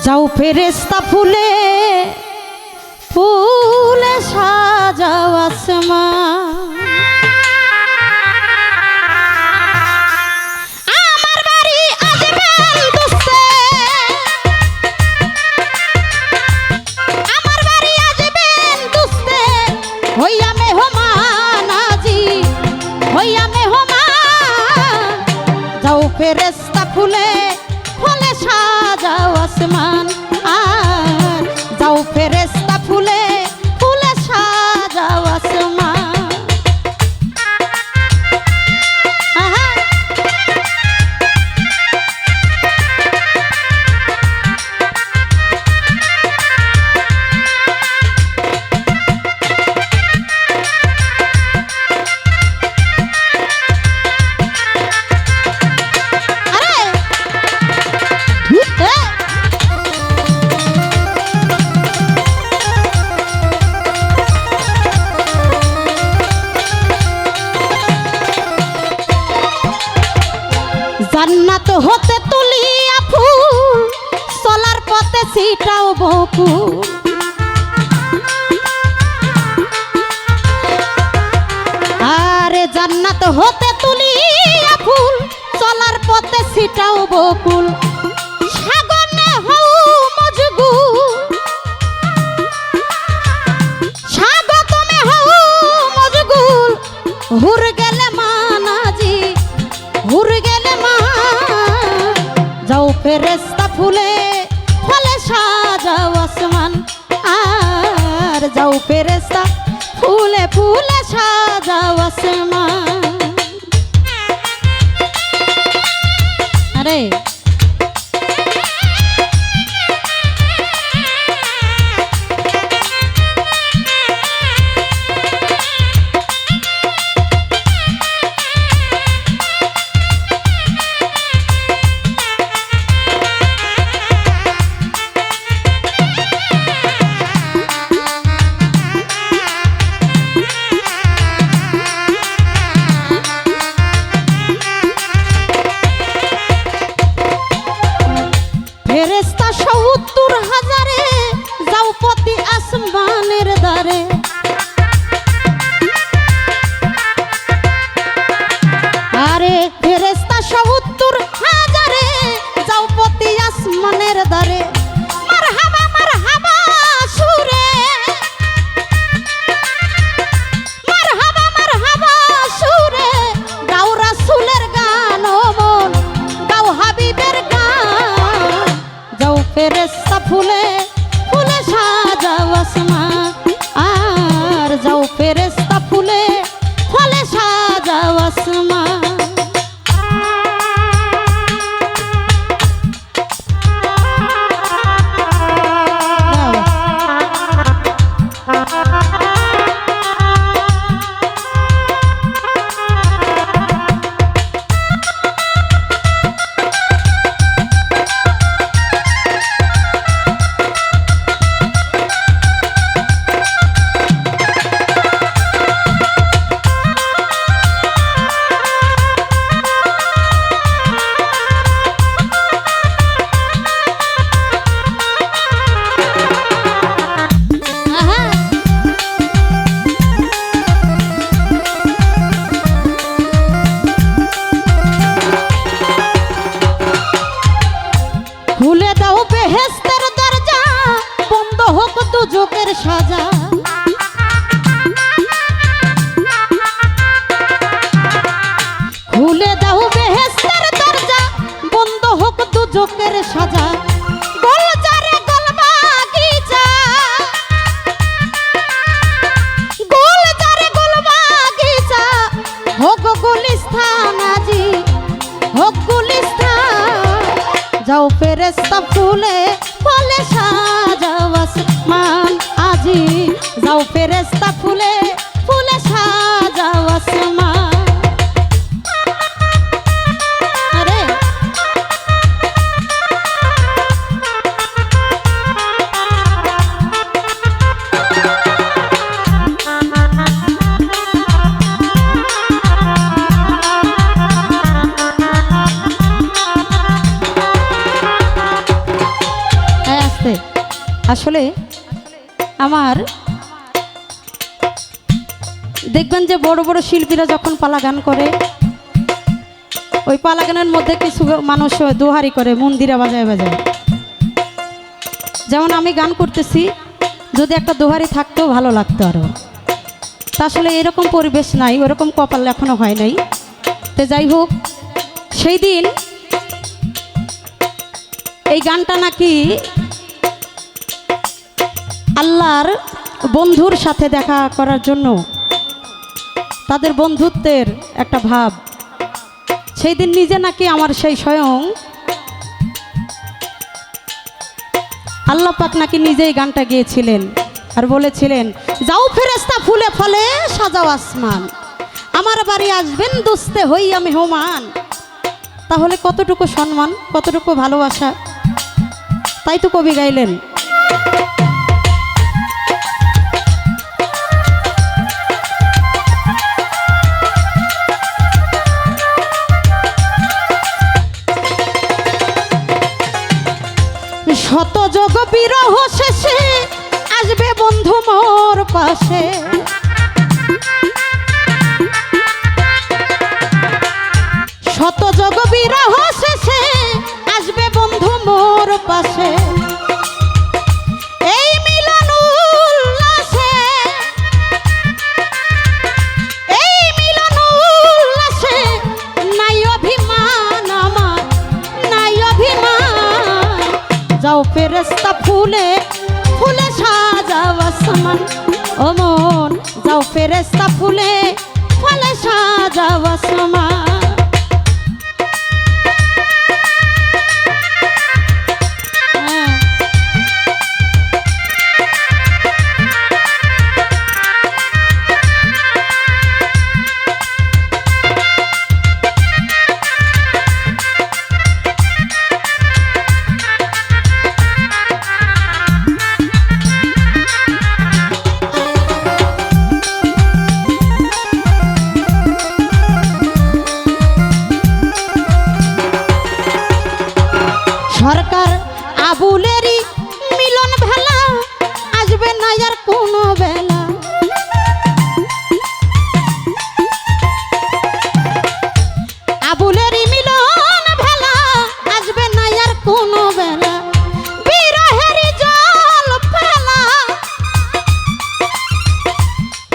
যাও ফেরেশতা ফুলে ফুলে সাজাও আসমান। আমার বাড়ি আসবেন দুস্তে, আমার বাড়ি আসবেন দুস্তে, হইয়া মেহমান আজি, হইয়া মেহমান। যাও ফেরেশতা ফুলে ফুলে সাজাও আসমান, আর যাও ফেরেশতা ফুলে ফুলে সাজাও আসমান। জান্নাত হতে তুলিয়া ফুল চলার পথে ছিটাও বকুল। আরে জান্নাত হতে তুলিয়া ফুল চলার পথে ছিটাও বকুল। সাগরে হও মজগুল, স্বাগতমে হও মজগুল। হুর গেলে মানাজি, হুর গেলে মা। যাও ফেরেশতা ফুলে ফুলে সাজাও আসমান, আর যাও ফেরেশতা ফুলে ফুলে সাজাও আসমান। আরে ফেরেশতা ৭০,০০০ যাও প্রতি আসমানের দ্বারে। আরে ফেরেশতা ৭০,০০০ যাও প্রতি আসমানের দ্বারে। মারহাবা মারহাবা সুরে, মারহাবা মারহাবা সুরে। গাও রাসূলের গান ও মন, গাও হাবিবের গান। যাও ফেরেশতা ফুলে ফুলে সাজাও আসমান, আর যাও ফেরেশতা ফুলে ফুলে সাজাও আসমান। খুলে দাও বেহেশতের দরজা, বন্ধ হোক দুজকের সাজা। খুলে দাও বেহেশতের দরজা, বন্ধ হোক দুজকের সাজা। গোলজারে গোলবাগিচা, গোলজারে গোলবাগিচা। হোক গুলিস্তান আজি, হোক গুলিস্তান। যাও ফেরেশতা ফুলে ফুলে সাজাও আসমান আজি, যাও ফেরেশতা ফুলে ফুলে সাজাও আসমান। আরে আসলে আমার দেখবেন যে বড় বড় শিল্পীরা যখন পালা গান করে, ওই পালা গানের মধ্যে কিছু মানুষ দোহারি করে মন্দিরে বাজায় বাজায়। যেমন আমি গান করতেছি, যদি একটা দোহারি থাকতেও ভালো লাগতো আরও। তা আসলে এরকম পরিবেশ নাই, ওরকম কপাল এখনো হয় নাই। তো যাই হোক, সেই দিন এই গানটা নাকি আল্লাহর বন্ধুর সাথে দেখা করার জন্য, তাদের বন্ধুত্বের একটা ভাব, সেই দিন নিজে নাকি আমার সেই স্বয়ং আল্লাহ পাক নাকি নিজেই গানটা গেয়েছিলেন আর বলেছিলেন, যাও ফেরেশতা ফুলে ফলে সাজাও আসমান, আমার বাড়ি আসবেন দুস্তে হই আমি মেহমান। তাহলে কতটুকু সম্মান, কতটুকু ভালোবাসা, তাই তো কবি গাইলেন। শত যোগ বিরহ শেষে আসবে বন্ধু মোর পাশে, শত যোগ বিরহ শেষে আসবে বন্ধু মোর পাশে। এই মিলন উল্লাসে, এই মিলন উল্লাসে নাই অভিমান আমার, নাই অভিমান। যাও ফেরেশতা ফুলে ফুলে সাজাও আসমান, ও মন যাও ফেরেশতা ফুলে ফুলে সাজাও আসমান। সরকার আবুলেরই মিলন ভেলা আসবে না আর কোনো বেলা, আবুলেরই মিলন ভেলা আসবে না আর কোনো বেলা। বিরহেরই জল ফেলা,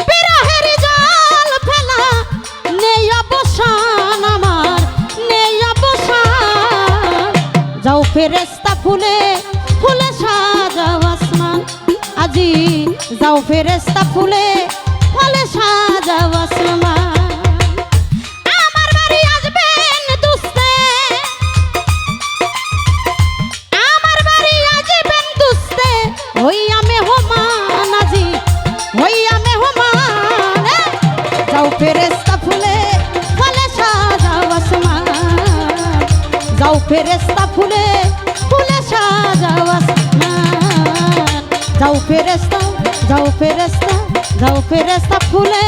বিরহেরই জল ফেলা নেই অবসান আমার, নেই অবসান। যাও ফেরেশতা ফুলে ফুলে সাজাও আসমান, আজি যাও ফেরেশতা ফুলে ফুলে সাজাও আসমান। আমার বাড়ি আসবেন দুস্তে, আমার বাড়ি আসবেন দুস্তে হইয়া মেহমান, আজি হইয়া মেহমান। যাও ফেরেশতা ফুলে ফুলে সাজাও আসমান, যাও ফেরেশতা ফুলে ফুলে সাজাও আসমান। যাও ফেরেশতা, যাও ফেরেশতা, যাও ফেরেশতা ফুলে